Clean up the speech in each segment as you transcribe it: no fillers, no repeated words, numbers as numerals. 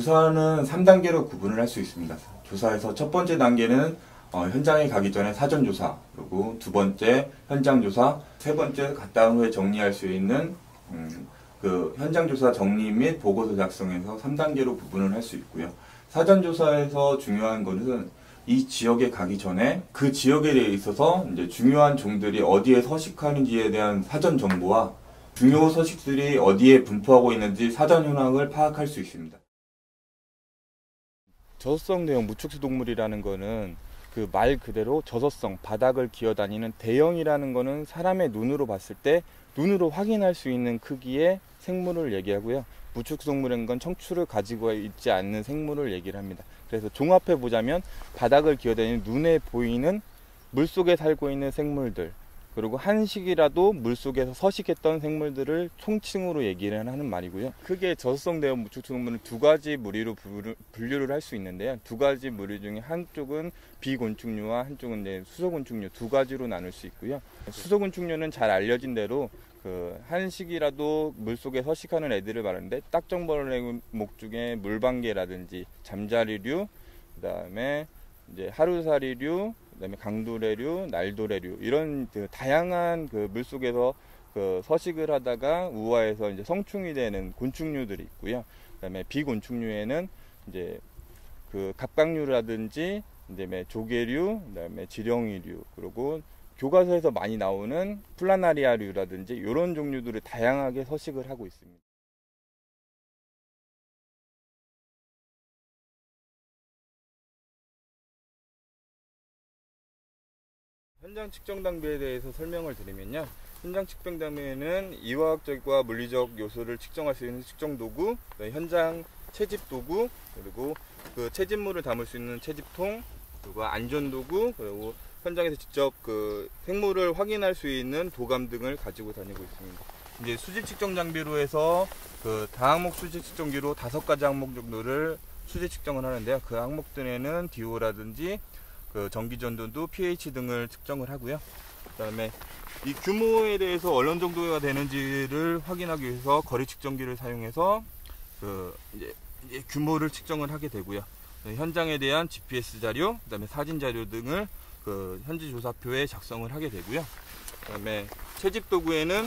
조사는 3단계로 구분을 할 수 있습니다. 조사에서 첫 번째 단계는 현장에 가기 전에 사전조사, 그리고 두 번째 현장조사, 세 번째 갔다 온 후에 정리할 수 있는 그 현장조사 정리 및 보고서 작성에서 3단계로 구분을 할 수 있고요. 사전조사에서 중요한 것은 이 지역에 가기 전에 그 지역에 대해 있어서 이제 중요한 종들이 어디에 서식하는지에 대한 사전 정보와 중요 서식들이 어디에 분포하고 있는지 사전 현황을 파악할 수 있습니다. 저서성 대형 무축수 동물이라는 거는 그 말 그대로 저서성, 바닥을 기어다니는 대형이라는 거는 사람의 눈으로 봤을 때 눈으로 확인할 수 있는 크기의 생물을 얘기하고요. 무축수 동물인 건 척추를 가지고 있지 않는 생물을 얘기를 합니다. 그래서 종합해 보자면 바닥을 기어다니는 눈에 보이는 물속에 살고 있는 생물들, 그리고 한식이라도 물속에서 서식했던 생물들을 총칭으로 얘기를 하는 말이고요. 크게 저서성 대형 무축수 동물은 두 가지 무리로 분류를 할 수 있는데요. 두 가지 무리 중에 한쪽은 비곤충류와 한쪽은 이제 수소곤충류 두 가지로 나눌 수 있고요. 수소곤충류는 잘 알려진 대로 그 한식이라도 물속에 서식하는 애들을 말하는데, 딱정벌레 목 중에 물방개라든지 잠자리류, 그다음에 이제 하루살이류, 그다음에 강도래류, 날도래류, 이런 그 다양한 그 물속에서 그 서식을 하다가 우화해서 이제 성충이 되는 곤충류들이 있고요. 그다음에 비곤충류에는 이제 그 갑각류라든지 이제 조개류, 그다음에 지렁이류, 그리고 교과서에서 많이 나오는 플라나리아류라든지 이런 종류들을 다양하게 서식을 하고 있습니다. 현장 측정 장비에 대해서 설명을 드리면요. 현장 측정 장비에는 이화학적과 물리적 요소를 측정할 수 있는 측정 도구, 현장 채집 도구, 그리고 그 채집물을 담을 수 있는 채집통, 그리고 안전 도구, 그리고 현장에서 직접 그 생물을 확인할 수 있는 도감 등을 가지고 다니고 있습니다. 이제 수질 측정 장비로 해서 그 다항목 수질 측정기로 5가지 항목 정도를 수질 측정을 하는데요. 그 항목들에는 DO라든지 그 전기 전도도, pH 등을 측정을 하고요. 그다음에 이 규모에 대해서 어느 정도가 되는지를 확인하기 위해서 거리 측정기를 사용해서 그 이제 규모를 측정을 하게 되고요. 현장에 대한 GPS 자료, 그다음에 사진 자료 등을 그 현지 조사표에 작성을 하게 되고요. 그다음에 채집 도구에는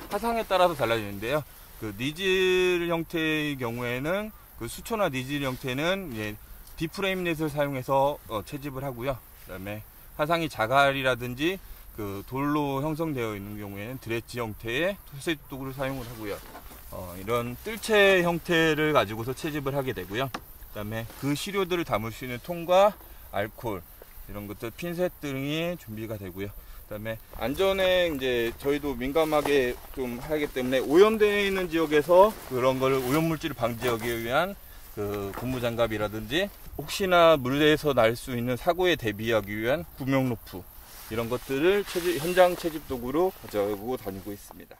화상에 따라서 달라지는데요. 그 니즐 형태의 경우에는 그 수초나 니즐 형태는 이제 디프레임넷을 사용해서 채집을 하고요. 그다음에 화상이 자갈이라든지 그 돌로 형성되어 있는 경우에는 드레지 형태의 채집 도구를 사용을 하고요. 이런 뜰채 형태를 가지고서 채집을 하게 되고요. 그다음에 그 시료들을 담을 수 있는 통과 알코올, 이런 것들 핀셋 등이 준비가 되고요. 그다음에 안전에 이제 저희도 민감하게 좀 하기 때문에 오염되어 있는 지역에서 그런 걸 오염물질을 방지하기 위한 그 고무장갑이라든지 혹시나 물에서 날 수 있는 사고에 대비하기 위한 구명로프, 이런 것들을 현장 채집 도구로 가져가고 다니고 있습니다.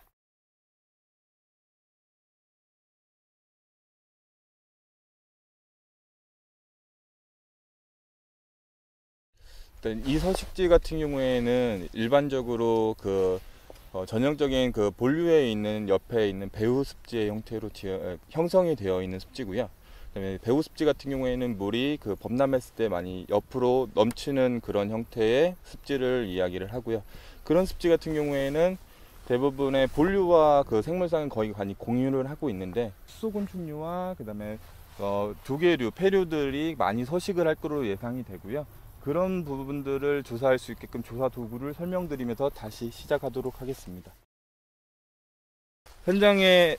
이 서식지 같은 경우에는 일반적으로 그 전형적인 그 본류에 있는 옆에 있는 배후 습지의 형태로 형성이 되어 있는 습지고요. 그다음에 배후 습지 같은 경우에는 물이 그 범람했을 때 많이 옆으로 넘치는 그런 형태의 습지를 이야기를 하고요. 그런 습지 같은 경우에는 대부분의 본류와 그 생물상은 거의 많이 공유를 하고 있는데, 수소곤충류와 그다음에 조개류, 폐류들이 많이 서식을 할 것으로 예상이 되고요. 그런 부분들을 조사할 수 있게끔 조사 도구를 설명드리면서 다시 시작하도록 하겠습니다. 현장에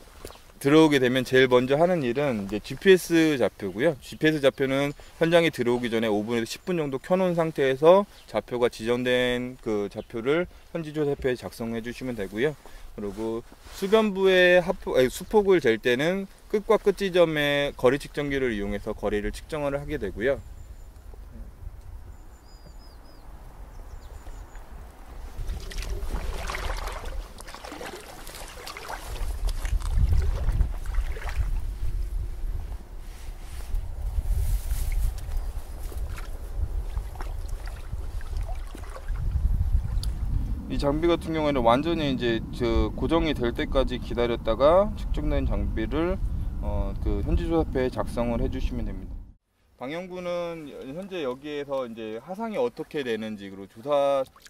들어오게 되면 제일 먼저 하는 일은 이제 GPS 좌표고요. GPS 좌표는 현장에 들어오기 전에 5분에서 10분 정도 켜놓은 상태에서 좌표가 지정된 그 좌표를 현지 조사표에 작성해 주시면 되고요. 그리고 수변부의 수폭을 잴 때는 끝과 끝 지점에 거리 측정기를 이용해서 거리를 측정을 하게 되고요. 이 장비 같은 경우에는 완전히 이제 고정이 될 때까지 기다렸다가 측정된 장비를 그 현지조사표에 작성을 해주시면 됩니다. 방영구는 현재 여기에서 이제 하상이 어떻게 되는지, 그리고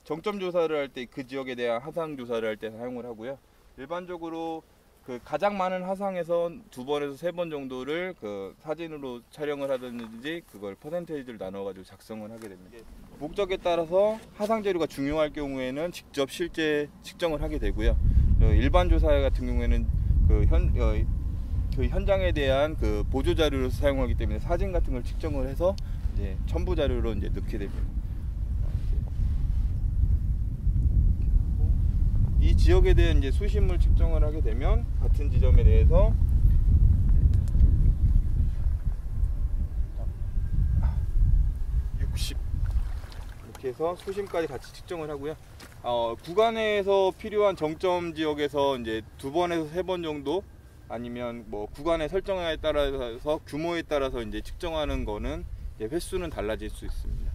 정점 조사를 할 때 그 지역에 대한 하상 조사를 할 때 사용을 하고요. 일반적으로 그 가장 많은 하상에서 2번에서 3번 정도를 그 사진으로 촬영을 하든지 그걸 퍼센테이지를 나눠가지고 작성을 하게 됩니다. 목적에 따라서 하상 재료가 중요할 경우에는 직접 실제 측정을 하게 되고요. 일반 조사 같은 경우에는 그 현장에 대한 그 보조 자료로 사용하기 때문에 사진 같은 걸 측정을 해서 이제 첨부 자료로 이제 넣게 됩니다. 이 지역에 대한 이제 수심을 측정을 하게 되면 같은 지점에 대해서 60 이렇게 해서 수심까지 같이 측정을 하고요. 구간에서 필요한 정점 지역에서 이제 2번에서 3번 정도, 아니면 뭐 구간의 설정에 따라서 규모에 따라서 이제 측정하는 거는 이제 횟수는 달라질 수 있습니다.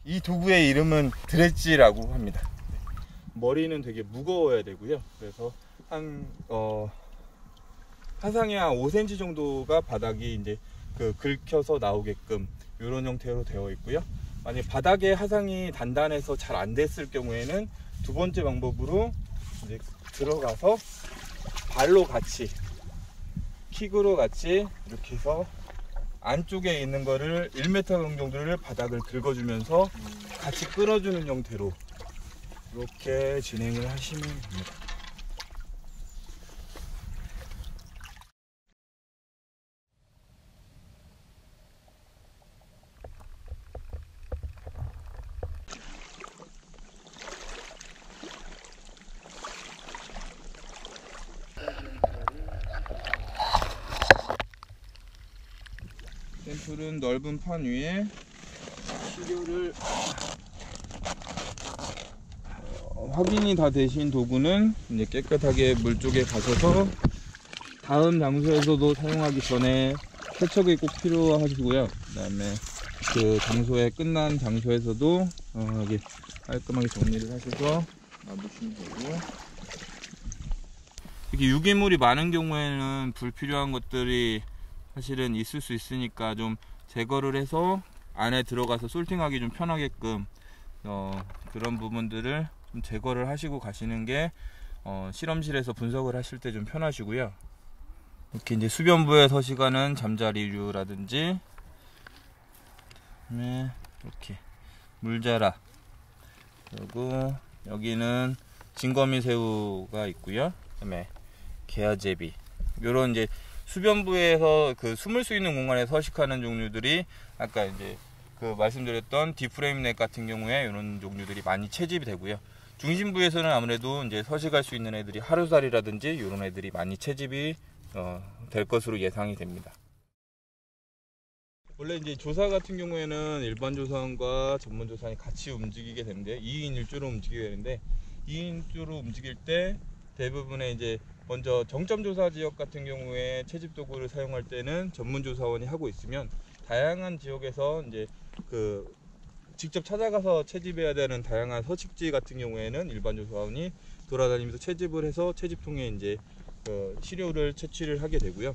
이 도구의 이름은 드레지라고 합니다. 머리는 되게 무거워야 되고요. 그래서 하상이 한 5cm 정도가 바닥이 이제 긁혀서 나오게끔 이런 형태로 되어 있고요. 만약 바닥에 하상이 단단해서 잘 안 됐을 경우에는 두 번째 방법으로 이제 들어가서 발로 같이, 킥으로 같이 이렇게 해서 안쪽에 있는 거를 1m 정도를 바닥을 긁어주면서 같이 끌어주는 형태로 이렇게 진행을 하시면 됩니다. 샘플은 넓은 판 위에 시료를 확인이 다 되신 도구는 이제 깨끗하게 물 쪽에 가셔서 다음 장소에서도 사용하기 전에 세척이 꼭 필요하시고요. 그 다음에 그 장소에 끝난 장소에서도 여기 깔끔하게 정리를 하셔서 놔두시면 되고, 이렇게 유기물이 많은 경우에는 불필요한 것들이 사실은 있을 수 있으니까 좀 제거를 해서 안에 들어가서 솔팅하기 좀 편하게끔 그런 부분들을 좀 제거를 하시고 가시는 게 실험실에서 분석을 하실 때 좀 편하시고요. 이렇게 이제 수변부에 서식하는 잠자리류라든지, 그다음에 이렇게 물자라, 그리고 여기는 진거미새우가 있고요. 그다음에 개아제비, 요런 이제 수변부에서 그 숨을 수 있는 공간에 서식하는 종류들이 아까 이제 그 말씀드렸던 디프레임넷 같은 경우에 이런 종류들이 많이 채집이 되고요. 중심부에서는 아무래도 이제 서식할 수 있는 애들이 하루살이라든지 이런 애들이 많이 채집이 될 것으로 예상이 됩니다. 원래 이제 조사 같은 경우에는 일반 조사원과 전문 조사원이 같이 움직이게 되는데 2인 1조로 움직이게 되는데, 2인 1조로 움직일 때 대부분의 이제 먼저 정점 조사 지역 같은 경우에 채집 도구를 사용할 때는 전문 조사원이 하고 있으면, 다양한 지역에서 이제 그 직접 찾아가서 채집해야 되는 다양한 서식지 같은 경우에는 일반 조사원이 돌아다니면서 채집을 해서 채집통에 이제 시료를 채취를 하게 되고요.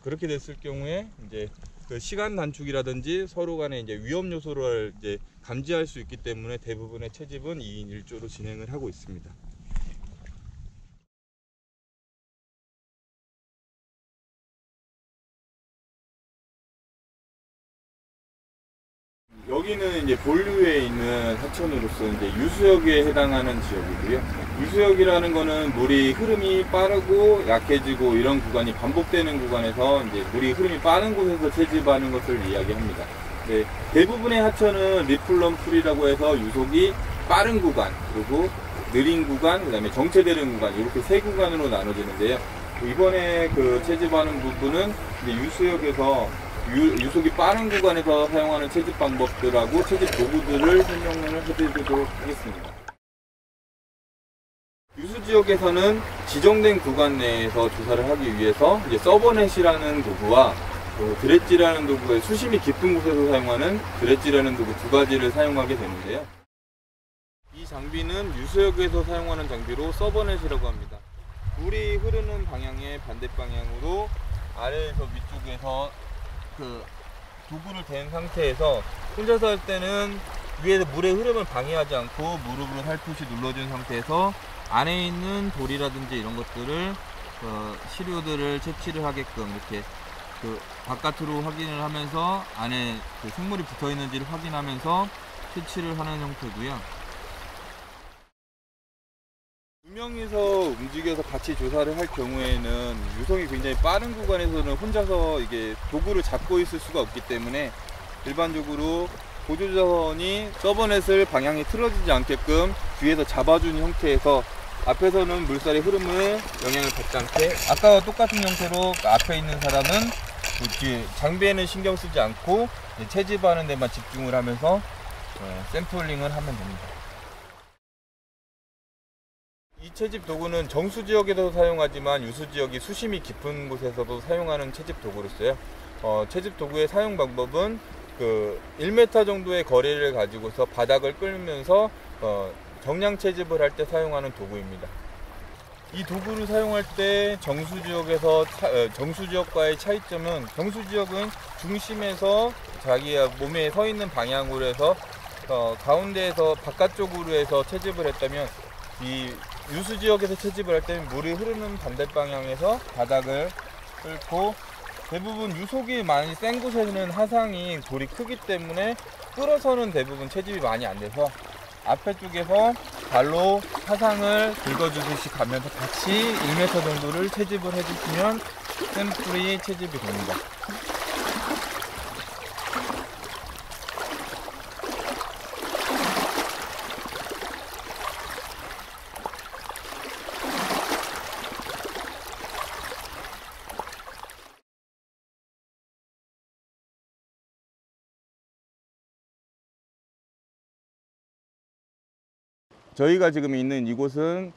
그렇게 됐을 경우에 이제 그 시간 단축이라든지 서로 간에 이제 위험 요소를 이제 감지할 수 있기 때문에 대부분의 채집은 2인 1조로 진행을 하고 있습니다. 여기는 이제 본류에 있는 하천으로서 이제 유수역에 해당하는 지역이고요. 유수역이라는 거는 물이 흐름이 빠르고 약해지고 이런 구간이 반복되는 구간에서 이제 물이 흐름이 빠른 곳에서 채집하는 것을 이야기합니다. 네, 대부분의 하천은 리플럼 풀이라고 해서 유속이 빠른 구간, 그리고 느린 구간, 그 다음에 정체되는 구간, 이렇게 세 구간으로 나눠지는데요. 이번에 그 채집하는 부분은 이제 유수역에서 유속이 빠른 구간에서 사용하는 채집 방법들하고 채집 도구들을 설명을 해드리도록 하겠습니다. 유수 지역에서는 지정된 구간 내에서 조사를 하기 위해서 이제 서버넷이라는 도구와 드레지라는 도구의 수심이 깊은 곳에서 사용하는 드레지라는 도구 두 가지를 사용하게 되는데요. 이 장비는 유수역에서 사용하는 장비로 서버넷이라고 합니다. 물이 흐르는 방향의 반대 방향으로 아래에서 위쪽에서 그 도구를 댄 상태에서 혼자서 할 때는 위에서 물의 흐름을 방해하지 않고 무릎으로 살포시 눌러준 상태에서 안에 있는 돌이라든지 이런 것들을 시료들을 채취를 하게끔 이렇게 그 바깥으로 확인을 하면서 안에 그 생물이 붙어 있는지를 확인하면서 채취를 하는 형태고요. 두 명이서 움직여서 같이 조사를 할 경우에는 유성이 굉장히 빠른 구간에서는 혼자서 이게 도구를 잡고 있을 수가 없기 때문에 일반적으로 보조전이 서버넷을 방향이 틀어지지 않게끔 뒤에서 잡아주는 형태에서 앞에서는 물살의 흐름을 영향을 받지 않게 아까와 똑같은 형태로 앞에 있는 사람은 뒤에 장비에는 신경 쓰지 않고 채집하는 데만 집중을 하면서 샘플링을 하면 됩니다. 이 채집 도구는 정수 지역에서도 사용하지만 유수 지역이 수심이 깊은 곳에서도 사용하는 채집 도구로서요. 채집 도구의 사용 방법은 그 1m 정도의 거리를 가지고서 바닥을 끌면서 정량 채집을 할 때 사용하는 도구입니다. 이 도구를 사용할 때 정수 지역과의 차이점은 정수 지역은 중심에서 자기 몸에 서 있는 방향으로 해서 가운데에서 바깥쪽으로 해서 채집을 했다면 이 유수 지역에서 채집을 할 때는 물이 흐르는 반대 방향에서 바닥을 끓고 대부분 유속이 많이 센 곳에는 하상이 돌이 크기 때문에 끌어서는 대부분 채집이 많이 안 돼서 앞에 쪽에서 발로 하상을 긁어주듯이 가면서 같이 1m 정도를 채집을 해주시면 샘플이 채집이 됩니다. 저희가 지금 있는 이곳은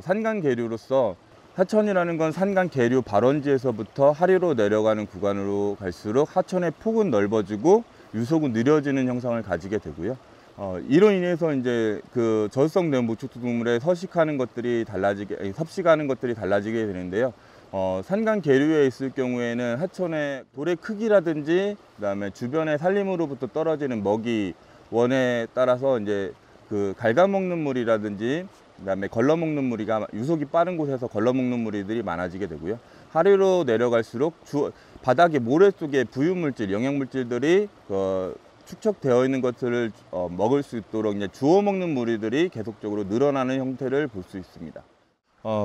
산간 계류로서 하천이라는 건 산간 계류 발원지에서부터 하류로 내려가는 구간으로 갈수록 하천의 폭은 넓어지고 유속은 느려지는 형상을 가지게 되고요. 이로 인해서 이제 그 저수성 내목축동물에 서식하는 것들이 섭식하는 것들이 달라지게 되는데요. 산간 계류에 있을 경우에는 하천의 돌의 크기라든지 그다음에 주변의 산림으로부터 떨어지는 먹이 원에 따라서 이제 그 갉아먹는 물이라든지 그다음에 걸러먹는 무리가 유속이 빠른 곳에서 걸러먹는 무리들이 많아지게 되고요. 하류로 내려갈수록 바닥의 모래 속에 부유물질, 영양물질들이 축적되어 있는 것들을 먹을 수 있도록 이제 주워 먹는 무리들이 계속적으로 늘어나는 형태를 볼 수 있습니다.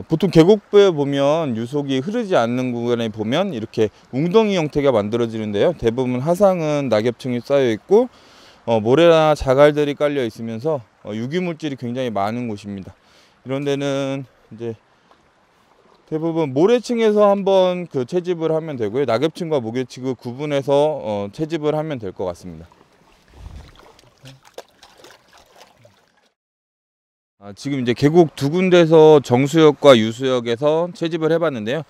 보통 계곡부에 보면 유속이 흐르지 않는 구간에 보면 이렇게 웅덩이 형태가 만들어지는데요. 대부분 하상은 낙엽층이 쌓여 있고 모래나 자갈들이 깔려 있으면서 유기물질이 굉장히 많은 곳입니다. 이런 데는 이제 대부분 모래층에서 한번 그 채집을 하면 되고요. 낙엽층과 모래층을 구분해서 채집을 하면 될 것 같습니다. 지금 이제 계곡 두 군데서 정수역과 유수역에서 채집을 해봤는데요.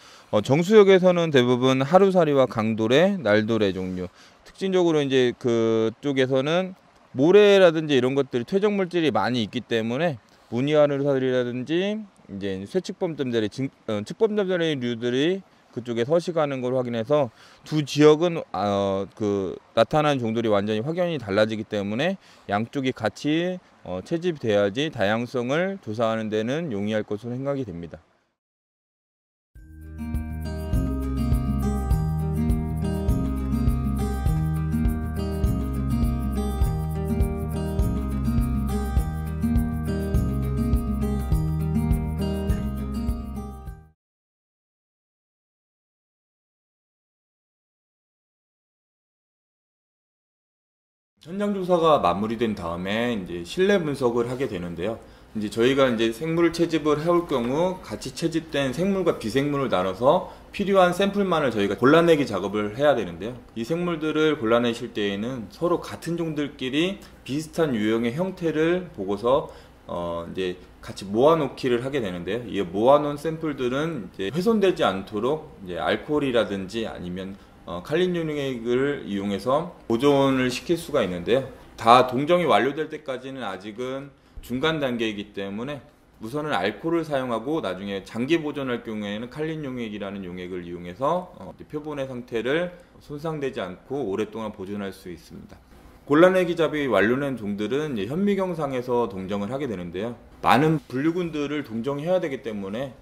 정수역에서는 대부분 하루살이와 강도래, 날도래 종류. 특징적으로 이제 그쪽에서는 모래라든지 이런 것들이 퇴적 물질이 많이 있기 때문에 무늬하루살이라든지 이제 쇠측범점자리, 측범점자리류들이 그쪽에 서식하는 걸 확인해서 두 지역은 나타나는 종들이 완전히 확연히 달라지기 때문에 양쪽이 같이 채집돼야지 다양성을 조사하는 데는 용이할 것으로 생각이 됩니다. 현장 조사가 마무리된 다음에 이제 실내 분석을 하게 되는데요. 이제 저희가 이제 생물을 채집을 해올 경우 같이 채집된 생물과 비생물을 나눠서 필요한 샘플만을 저희가 골라내기 작업을 해야 되는데요. 이 생물들을 골라내실 때에는 서로 같은 종들끼리 비슷한 유형의 형태를 보고서 이제 같이 모아놓기를 하게 되는데요. 이 모아놓은 샘플들은 이제 훼손되지 않도록 이제 알코올이라든지 아니면 칼륨유닉을 이용해서 보존을 시킬 수가 있는데요. 다 동정이 완료될 때까지는 아직은 중간 단계이기 때문에 우선은 알코올을 사용하고 나중에 장기 보존할 경우에는 칼린 용액이라는 용액을 이용해서 표본의 상태를 손상되지 않고 오랫동안 보존할 수 있습니다. 곤란의 기잡이 완료된 종들은 현미경상에서 동정을 하게 되는데요. 많은 분류군들을 동정해야 되기 때문에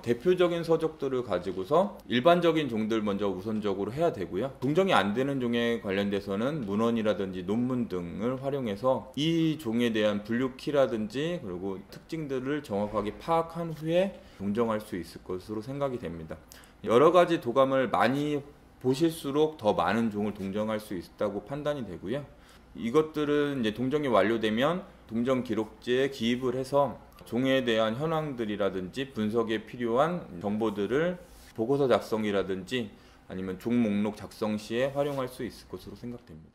대표적인 서적들을 가지고서 일반적인 종들 먼저 우선적으로 해야 되고요. 동정이 안 되는 종에 관련돼서는 문헌이라든지 논문 등을 활용해서 이 종에 대한 분류키라든지 그리고 특징들을 정확하게 파악한 후에 동정할 수 있을 것으로 생각이 됩니다. 여러 가지 도감을 많이 보실수록 더 많은 종을 동정할 수 있다고 판단이 되고요. 이것들은 이제 동정이 완료되면 동정 기록지에 기입을 해서 종에 대한 현황들이라든지 분석에 필요한 정보들을 보고서 작성이라든지 아니면 종 목록 작성 시에 활용할 수 있을 것으로 생각됩니다.